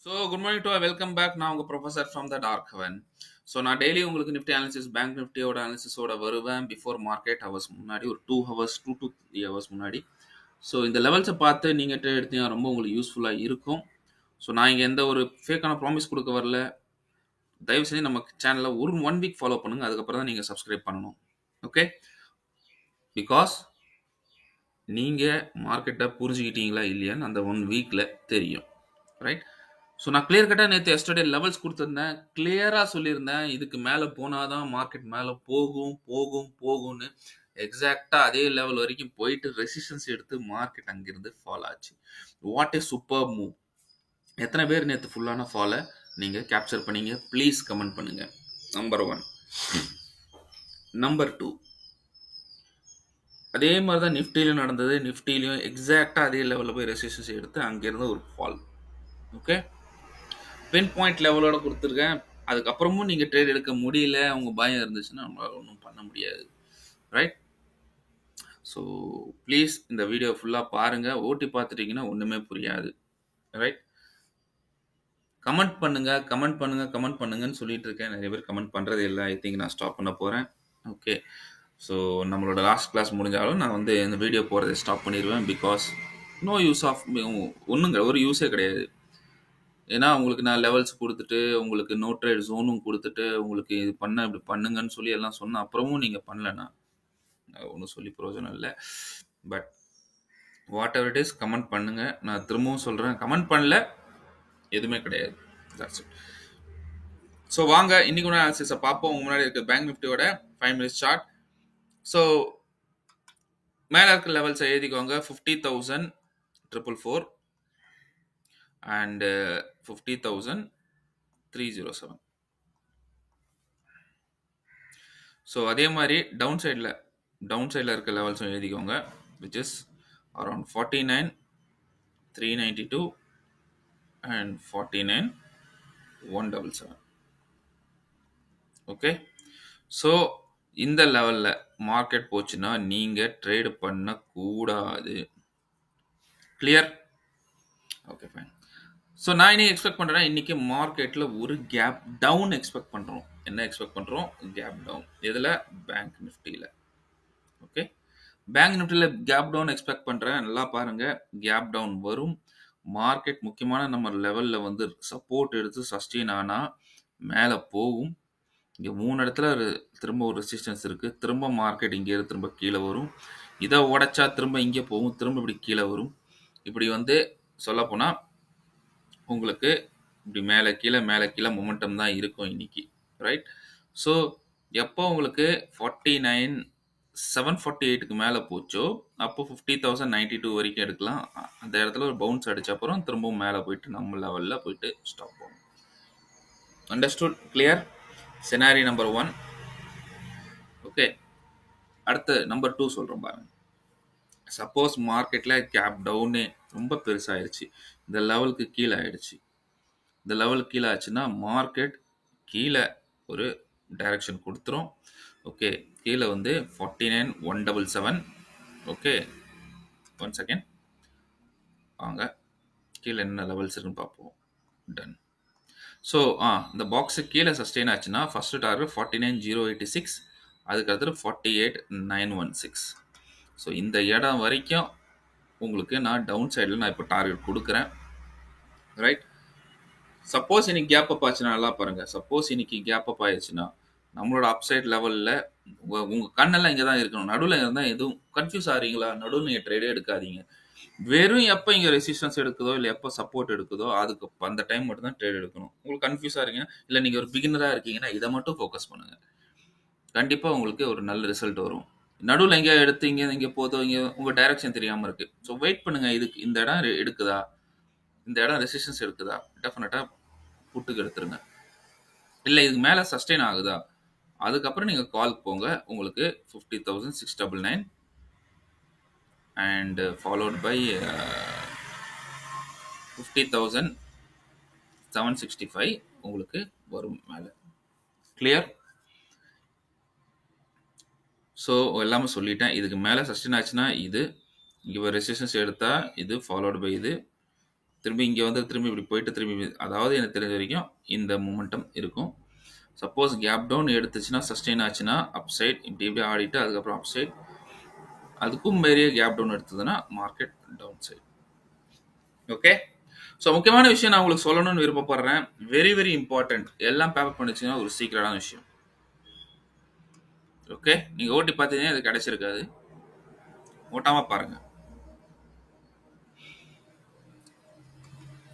So good morning to welcome back. நான் உங்கள் professor from the dark heaven. So நான் daily உங்களுக்கு Nifty analysis, bank நிஃப்டியோட அனாலிசிஸோட வருவேன் பிஃபோர் மார்க்கெட் ஹவர்ஸ் முன்னாடி, ஒரு 2 ஹவர்ஸ் 2 to 3 ஹவர்ஸ் முன்னாடி. ஸோ இந்த லெவல்ஸை பார்த்து நீங்கள் ட்ரேட் எடுத்தீங்கன்னா ரொம்ப உங்களுக்கு யூஸ்ஃபுல்லாக இருக்கும். ஸோ நான் இங்கே எந்த ஒரு ஃபேக்கான ப்ராமிஸ் கொடுக்க வரல. தயவு செஞ்சு நம்ம சேனலில் ஒரு 1 வீக் ஃபாலோ பண்ணுங்கள், அதுக்கப்புறம் தான் நீங்கள் சப்ஸ்கிரைப் பண்ணணும். ஓகே, பிகாஸ் நீங்கள் மார்க்கெட்டை புரிஞ்சுக்கிட்டீங்களா இல்லையான்னு அந்த 1 வீக்கில் தெரியும். ரைட். ஸோ நான் கிளியர் கட்டாக நேற்று எஸ்டர்டே லெவல்ஸ் கொடுத்துருந்தேன், கிளியராக சொல்லியிருந்தேன் இதுக்கு மேலே போனால் தான் மார்க்கெட் மேலே போகும் போகும் போகும்னு. எக்ஸாக்டாக அதே லெவல் வரைக்கும் போயிட்டு ரெசிஸ்டன்ஸ் எடுத்து மார்க்கெட் அங்கிருந்து ஃபால் ஆச்சு. What is super move! எத்தனை பேர் நேற்று ஃபுல்லான ஃபாலை நீங்கள் கேப்சர் பண்ணீங்க? ப்ளீஸ் கமெண்ட் பண்ணுங்கள். நம்பர் 1. நம்பர் 2, அதே மாதிரி தான் நிஃப்டிலையும் நடந்தது. நிஃப்டிலையும் எக்ஸாக்டாக அதே லெவலில் போய் ரெசிஸ்டன்ஸ் எடுத்து அங்கேருந்து ஒரு ஃபால். ஓகே, பின் பாயிண்ட் லெவலோட கொடுத்துருக்கேன். அதுக்கப்புறமும் நீங்கள் ட்ரேட் எடுக்க முடியல, உங்கள் பயம் இருந்துச்சுன்னா நம்மளால் ஒன்றும் பண்ண முடியாது. ரைட். ஸோ ப்ளீஸ் இந்த வீடியோ ஃபுல்லாக பாருங்கள். ஓட்டி பார்த்துட்டீங்கன்னா ஒன்றுமே புரியாது. ரைட். கமெண்ட் பண்ணுங்கள், கமெண்ட் பண்ணுங்கள், கமெண்ட் பண்ணுங்கன்னு சொல்லிட்டு இருக்கேன். நிறைய பேர் கமெண்ட் பண்ணுறது இல்லை. ஐ திங்க் நான் ஸ்டாப் பண்ண போகிறேன். ஓகே, ஸோ நம்மளோட லாஸ்ட் கிளாஸ் முடிஞ்சாலும் நான் வந்து இந்த வீடியோ போகிறத ஸ்டாப் பண்ணிடுவேன். பிகாஸ் நோ யூஸ் ஆஃப் ஒன்றுங்க, ஒரு யூஸே கிடையாது. ஏன்னா உங்களுக்கு நான் லெவல்ஸ் கொடுத்துட்டு, உங்களுக்கு நோ ட்ரேட் ஜோனும் கொடுத்துட்டு, உங்களுக்கு இது பண்ண இப்படி பண்ணுங்கன்னு சொல்லி எல்லாம் சொன்ன அப்புறமும் நீங்கள் பண்ணலன்னா ஒன்றும் சொல்லி பிரயோஜனம் இல்லை. But what ever it is, comment பண்ணுங்க. நான் திரும்பவும் சொல்கிறேன், கமெண்ட் பண்ணல எதுவுமே கிடையாது. That's it. ஸோ வாங்க இன்னைக்கு அனாலிசிஸை பார்ப்போம். உங்க முன்னாடி இருக்க பேங்க் நிஃப்டியோட 5 minutes சார்ட். ஸோ மேலே இருக்க லெவல்ஸை எழுதிக்கோங்க. 50,444 and 50,307. ஸோ அதே மாதிரி டவுன் சைடில் இருக்க லெவல்ஸும் எழுதிக்கோங்க, which is around 49,392 and 49,177. Okay, so இந்த லெவலில் மார்க்கெட் போச்சுன்னா நீங்கள் ட்ரேடு பண்ணக்கூடாது. கிளியர்? Okay, fine. ஸோ நான் இன்னைக்கு எக்ஸ்பெக்ட் பண்ணுறேன், இன்னைக்கு மார்க்கெட்டில் ஒரு கேப் டவுன் எக்ஸ்பெக்ட் பண்ணுறோம். என்ன எக்ஸ்பெக்ட் பண்ணுறோம்? Gap down. எதில்? பேங்க் நிஃப்டியில். ஓகே, பேங்க் நிஃப்டியில் கேப் டவுன் எக்ஸ்பெக்ட் பண்ணுறேன். நல்லா பாருங்கள், கேப் டவுன் வரும். மார்க்கெட் முக்கியமான நம்ம லெவலில் வந்து சப்போர்ட் எடுத்து சஸ்டெயின் ஆனால் மேலே போகும். இங்கே 3 இடத்துல திரும்ப ஒரு ரெசிஸ்டன்ஸ் இருக்குது. திரும்ப மார்க்கெட் இங்கே திரும்ப கீழே வரும். இதை உடைச்சா திரும்ப இங்கே போகும், திரும்ப இப்படி கீழே வரும். இப்படி வந்து சொல்லப்போனால் உங்களுக்கு இப்படி மேலே கீழே மொமெண்டம் தான் இருக்கும் இன்னைக்கு. ரைட். ஸோ எப்போ உங்களுக்கு 49,748க்கு மேலே போச்சோ அப்போ 50,092 வரைக்கும் எடுக்கலாம். அந்த இடத்துல ஒரு பவுன்ஸ் அடிச்ச அப்புறம் திரும்பவும் மேலே போயிட்டு நம்ம லெவலில் போயிட்டு ஸ்டாப் ஆகும். Understood? Clear? Scenery number 1. Okay, அடுத்து நம்பர் 2 சொல்கிறோம் பாருங்க. சப்போஸ் மார்க்கெட்டில் கேப் டவுனே ரொம்ப பெருசாகிடுச்சு, இந்த லெவலுக்கு கீழே ஆயிடுச்சு. இந்த லெவலுக்கு கீழே ஆச்சுன்னா மார்க்கெட் கீழே ஒரு டைரக்ஷன் கொடுத்துரும். ஓகே, கீழே வந்து 49,177. ஓகே, 1 செகண்ட் வாங்க, கீழே என்ன லெவல்ஸ் இருக்குன்னு பார்ப்போம். டன். ஸோ இந்த பாக்ஸு கீழே சஸ்டெயின் ஆச்சுன்னா ஃபஸ்ட்டு டார்கெட் 49,086, அதுக்கு அடுத்து 48,916. ஸோ இந்த இடம் வரைக்கும் உங்களுக்கு நான் டவுன் சைடில் நான் இப்போ டார்கெட் கொடுக்குறேன். ரைட். சப்போஸ் இன்னைக்கு கேப் அப் ஆச்சுன்னா நல்லா பாருங்கள். சப்போஸ் இன்னைக்கு கேப் அப் ஆயிடுச்சுன்னா நம்மளோட அப்சைட் லெவலில் உங்கள் கண்ணெல்லாம் இங்கே தான் இருக்கணும். நடுவில் இருந்தால் எதுவும் கன்ஃபியூஸ் ஆகிறீங்களா? நடுவில் நீங்கள் ட்ரேடே எடுக்காதீங்க. வெறும் எப்போ இங்கே ரெசிஸ்டன்ஸ் எடுக்குதோ இல்லை எப்போ சப்போர்ட் எடுக்குதோ அதுக்கு அந்த டைம் மட்டும் தான் ட்ரேட் எடுக்கணும். உங்களுக்கு கன்ஃபியூஸாக இருக்கீங்க, இல்லை நீங்கள் ஒரு பிகினராக இருக்கீங்கன்னா இதை மட்டும் ஃபோக்கஸ் பண்ணுங்கள். கண்டிப்பாக உங்களுக்கு ஒரு நல்ல ரிசல்ட் வரும். நடுவில் எங்கேயா எடுத்து இங்கே போதோ, இங்கே உங்கள் டைரக்ஷன் தெரியாமல் இருக்குது. ஸோ வெயிட் பண்ணுங்கள். இதுக்கு இந்த இடம் எடுக்குதா, இந்த இடம் ரெசிஸ்டன்ஸ் எடுக்குதா, டெஃபினட்டாக புட்டுக்கு எடுத்துருங்க. இல்லை இதுக்கு மேலே சஸ்டெயின் ஆகுதா, அதுக்கப்புறம் நீங்கள் கால் போங்க. உங்களுக்கு 50,699 and followed by 50,765 உங்களுக்கு வரும் மேலே. கிளியர்? ஸோ எல்லாமே சொல்லிட்டேன். இதுக்கு மேலே சஸ்டெயின் ஆச்சுன்னா இது இங்கே ரெசிஸ்டன்ஸ் எடுத்தால் இது ஃபாலோட் பை இது திரும்பி இங்கே வந்து திரும்பி இப்படி போயிட்டு திரும்பி அதாவது எனக்கு தெரிஞ்ச வரைக்கும் இந்த மூமெண்டம் இருக்கும். சப்போஸ் கேப் டவுன் எடுத்துச்சுன்னா சஸ்டெயின் ஆச்சுன்னா அப் சைட் இப்படி இப்படி ஆடிட்டு அதுக்கப்புறம் அப் சைட் அதுக்கும் பெரிய கேப் டவுன் எடுத்ததுன்னா market down side. Okay, so முக்கியமான விஷயம் நான் உங்களுக்கு சொல்லணும்னு விருப்பப்படுறேன். Very very important. எல்லாம் பேப்பர் பண்ணிச்சுன்னா ஒரு சீக்கிரட்டான விஷயம். ஓகே, நீங்கள் ஓட்டி பார்த்தீங்கன்னா இது கிடைச்சிருக்காது. ஓட்டாம பாருங்க.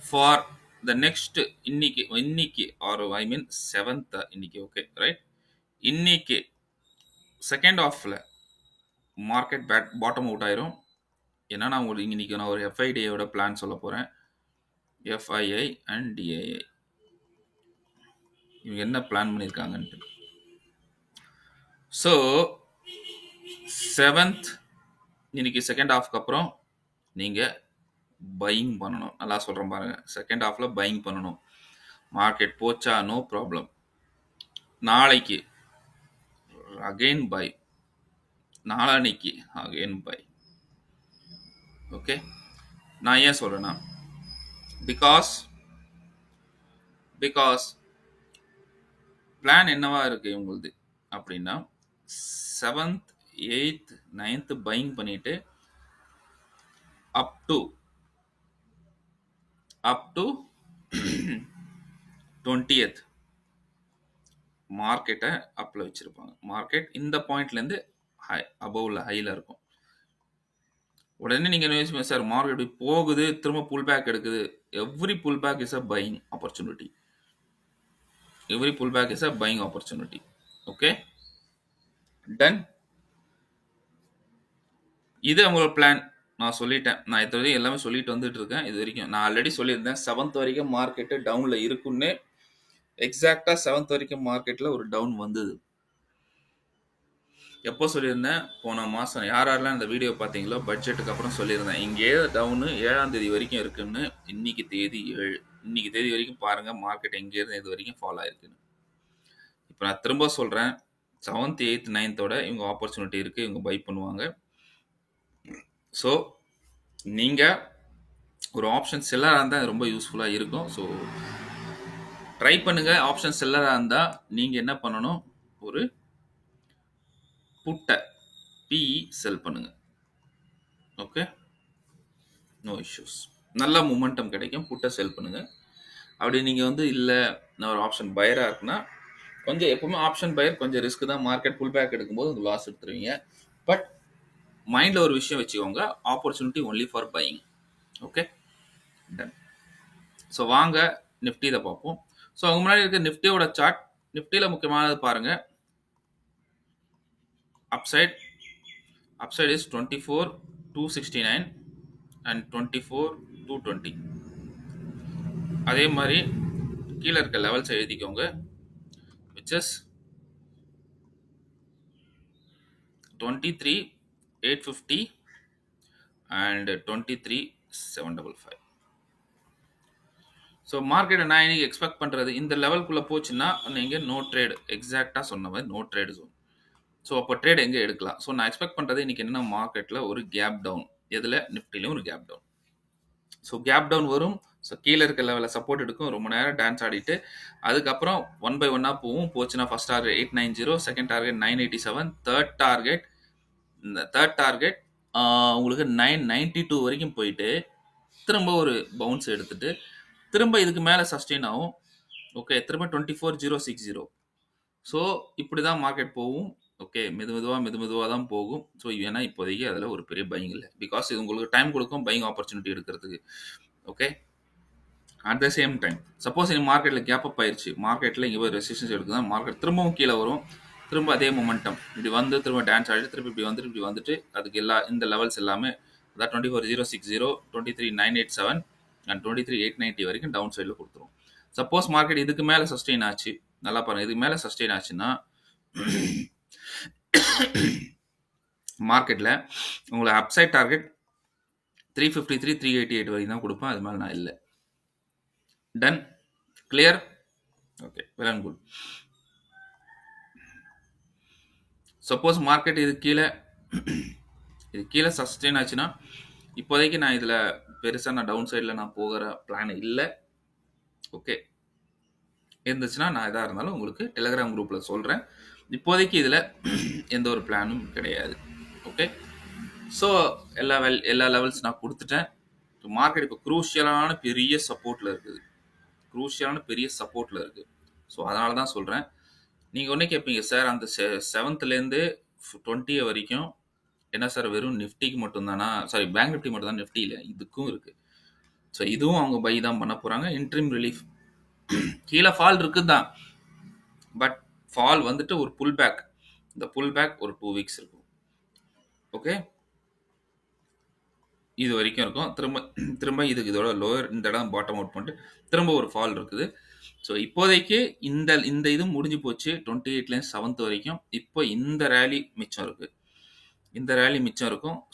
ஃபார் த நெக்ஸ்ட் இன்னைக்கு ஆர் ஐ மீன் 7th இன்னைக்கு. ஓகே ரைட், இன்னைக்கு செகண்ட் ஆஃப்ல மார்க்கெட் பாட்டம் அவுட் ஆயிரும். ஏன்னா நான் உங்களுக்கு இன்னைக்கு நான் ஒரு எஃப்ஐடிஐயோட பிளான் சொல்ல போறேன். எஃப்ஐஐ அண்ட் டிஐஐ இவங்க என்ன பிளான் பண்ணியிருக்காங்கன்ட்டு. ஸோ 7th இன்னைக்கு செகண்ட் ஹாஃப்க்கு அப்புறம் நீங்கள் பையிங் பண்ணணும். நல்லா சொல்கிறேன் பாருங்க, செகண்ட் ஹாஃப்ல பையிங் பண்ணணும். மார்க்கெட் போச்சா நோ ப்ராப்ளம், நாளைக்கு அகெயின் பை, நாளான்னைக்கு அகெயின் பை. ஓகே, நான் ஏன் சொல்றேன்னா பிகாஸ் பிளான் என்னவா இருக்கு உங்களுது அப்படின்னா 7th 8th 9th பையிங் பண்ணிட்டு அப் டு 20th மார்க்கெட்டை அப்ல வச்சிருப்பாங்க. மார்க்கெட் இந்த பாயிண்ட்ல இருந்து ஹை அபவ்ல ஹைல இருக்கும். உடனே நீங்க யோசிப்பீங்க சார் மார்க்கெட் இப்படி போகுது திரும்ப புல் பேக் எடுக்குது. Every pull back is a buying opportunity. Every pull back is a buying opportunity. Okay done. இது அவங்களோட பிளான். நான் சொல்லிட்டேன், நான் இது வரைக்கும் எல்லாமே சொல்லிட்டு வந்துட்டு இருக்கேன். இது வரைக்கும் நான் ஆல்ரெடி சொல்லியிருந்தேன் 7th வரைக்கும் மார்க்கெட்டு டவுன்ல இருக்குன்னு. எக்ஸாக்டா 7th வரைக்கும் மார்க்கெட்ல ஒரு டவுன் வந்தது. எப்போ சொல்லியிருந்தேன்? போன மாதம். யாரெல்லாம் இந்த வீடியோ பார்த்தீங்களோ பட்ஜெட்டுக்கு அப்புறம் சொல்லியிருந்தேன் இங்கே டவுனு 7ஆம் தேதி வரைக்கும் இருக்குன்னு. இன்னைக்கு தேதி 7, இன்னைக்கு தேதி வரைக்கும் பாருங்க மார்க்கெட் எங்கேருந்து இது வரைக்கும் ஃபாலோ ஆயிருக்குன்னு. இப்போ நான் திரும்ப சொல்கிறேன், 7th 8th 9th இவங்க ஆப்பர்ச்சுனிட்டி இருக்குது, இவங்க பை பண்ணுவாங்க. ஸோ நீங்கள் ஒரு ஆப்ஷன் செல்லராக இருந்தால் ரொம்ப யூஸ்ஃபுல்லாக இருக்கும். ஸோ ட்ரை பண்ணுங்கள். ஆப்ஷன் செல்லராக இருந்தால் நீங்கள் என்ன பண்ணணும், ஒரு புட்டை பிஇ செல் பண்ணுங்க. Okay, no issues. நல்ல மூமெண்டம் கிடைக்கும். புட்டை செல் பண்ணுங்க. அப்படி நீங்கள் வந்து இல்லை நான் ஒரு ஆப்ஷன் பயராக இருக்குன்னா கொஞ்சம் எப்பவுமே ஆப்ஷன் பயர் கொஞ்சம் ரிஸ்க் தான். மார்க்கெட் புல் பேக் எடுக்கும்போது உங்களுக்கு லாஸ் எடுத்துருவீங்க. பட் மைண்டில் ஒரு விஷயம் வச்சுக்கோங்க, opportunity only for buying. Okay done. So வாங்க நிஃப்டி இதை பார்ப்போம். ஸோ அவங்க முன்னாடி இருக்க நிஃப்டியோட சார்ட். நிஃப்டியில் முக்கியமானது பாருங்க, அப்சைட் இஸ் 24,269 அண்ட் 24,220. அதே மாதிரி கீழே இருக்க லெவல்ஸ் எழுதிக்கோங்க, விச் இஸ் 23,850 and 23,755. ஸோ மார்க்கெட்டை நான் இன்னைக்கு எக்ஸ்பெக்ட் பண்ணுறது இந்த லெவல்குள்ளே போச்சுன்னா நீங்கள் நோ ட்ரேடு, எக்ஸாக்டாக சொன்ன மாதிரி நோ ட்ரேடு ஜோன். ஸோ அப்போ ட்ரேட் எங்கே எடுக்கலாம்? ஸோ நான் எக்ஸ்பெக்ட் பண்ணுறது இன்றைக்கி என்னென்னா மார்க்கெட்டில் ஒரு கேப் டவுன், எதில் நிஃப்டிலையும் ஒரு gap down. So gap down வரும். ஸோ கீழே இருக்க லெவலில் சப்போர்ட் எடுக்கும், ரொம்ப நேரம் டான்ஸ் ஆடிட்டு அதுக்கப்புறம் 1 by 1 போகும். போச்சுன்னா first target 890, second target 987, third target உங்களுக்கு 992 வரைக்கும் போயிட்டு திரும்ப ஒரு பவுன்ஸ் எடுத்துட்டு திரும்ப இதுக்கு மேலே சஸ்டெயின் ஆகும். ஓகே, திரும்ப 24,060. ஸோ இப்படி தான் மார்க்கெட் போகும். ஓகே, மெதுவாக தான் போகும். ஸோ ஏன்னா இப்போதைக்கு அதில் ஒரு பெரிய பையிங் இல்லை. பிகாஸ் இது உங்களுக்கு டைம் கொடுக்கும் பையிங் ஆப்பர்ச்சுனிட்டி எடுக்கிறதுக்கு. Okay, at the same time suppose இந்த மார்க்கெட்டில் கேப் அப் ஆயிடுச்சு, மார்க்கெட்டில் இங்கே போய் ரெசிஸ்டன்ஸ் எடுக்குதான் மார்க்கெட் திரும்பவும் கீழே வரும். திரும்ப அதே மொமெண்டம் இப்படி வந்து திரும்ப டான்ஸ் ஆகிட்டு திருப்பி இப்படி வந்துட்டு அதுக்கு இந்த லெவல்ஸ் எல்லாமே அதான் 24,060, 23,987 அண்ட் 23,890 வரைக்கும் டவுன் சைடில் கொடுத்துரும். சப்போஸ் மார்க்கெட் இதுக்கு மேலே சஸ்டெயின் ஆச்சு, நல்லா பாருங்க, இதுக்கு மேலே சஸ்டெயின் ஆச்சுன்னா மார்க்கெட்டில் உங்களை அப்சைட் டார்கெட் 353, 388 வரைக்கும் தான் கொடுப்பேன். அது மாதிரி நான் இல்லை. Done, clear? Okay, well and good. Suppose market இது கீழே சஸ்டெயின் ஆச்சுன்னா இப்போதைக்கு நான் இதில் பெருசா நான் டவுன் சைடுல நான் போகிற பிளான் இல்ல. ஓகே. இருந்துச்சுன்னா நான் எதா இருந்தாலும் உங்களுக்கு டெலகிராம் குரூப்ல சொல்றேன். இப்போதைக்கு இதுல எந்த ஒரு பிளானும் கிடையாது. ஓகே. ஸோ எல்லா லெவல்ஸ் நான் குடுத்துட்டேன். மார்க்கெட் இப்போ குரூஷியலான பெரிய சப்போர்ட்ல இருக்குது. ஸோ அதனால தான் சொல்றேன். நீங்க ஒண்ணே கேட்பீங்க, சார் அந்த 7th - 20 வரைக்கும் என்ன சார் வெறும் நிஃப்டிக்கு மட்டும் தானா? சாரி, பேங்க் நிஃப்டி மட்டும் தான் நிஃப்டி இல்ல. இதுக்கும் இருக்கு. ஸோ இதுவும் அவங்க பை தான் பண்ண போறாங்க. இன்ட்ரீம் ரிலீஃப் கீழே ஃபால் இருக்குது தான். பட் ஃபால் வந்துட்டு ஒரு புல் பேக். இந்த புல் பேக் ஒரு 2 வீக்ஸ் இருக்கும். ஓகே. இது வரைக்கும் இருக்கும். திரும்ப இதுக்கு இதோட லோயர் இந்த இடம் பாட்டம் அவுட் பண்ணிட்டு திரும்ப ஒரு ஃபால் இருக்குது. ஸோ இப்போதைக்கு இந்த இது முடிஞ்சு போச்சு. 28லேருந்து 7th வரைக்கும். இப்போ இந்த ரேலி மிச்சம் இருக்கு.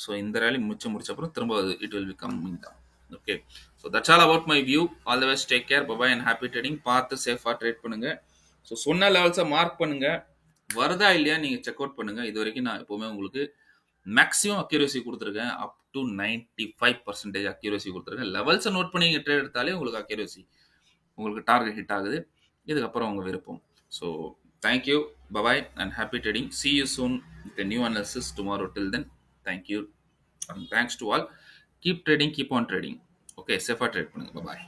ஸோ இந்த ரேலி மிச்சம் முடிச்ச அப்புறம் திரும்ப it will be coming down. Okay. So that's all about my view. All the best. Take care. Bye and happy trading. பார்த்து சேஃபாக ட்ரேட் பண்ணுங்க. ஸோ சொன்ன லெவல்ஸை மார்க் பண்ணுங்க. வருதா இல்லையா நீங்கள் செக் அவுட் பண்ணுங்க. இது வரைக்கும் நான் எப்போவுமே உங்களுக்கு மேக்ஸிமம் அக்யூரசி கொடுத்துருக்கேன். அப் டு 95% அக்யூரசி கொடுத்துருக்கேன். லெவல்ஸை நோட் பண்ணி நீங்கள் ட்ரேட் எடுத்தாலே உங்களுக்கு அக்யூரசி, உங்களுக்கு டார்கெட் ஹிட் ஆகுது. இதுக்கப்புறம் உங்கள் விருப்பம். So thank you. Bye bye and happy trading. See you soon with a new analysis tomorrow. Till then, thank you and thanks to all. Keep trading, keep on trading. Okay, safer trade பண்ணுங்க. Bye bye.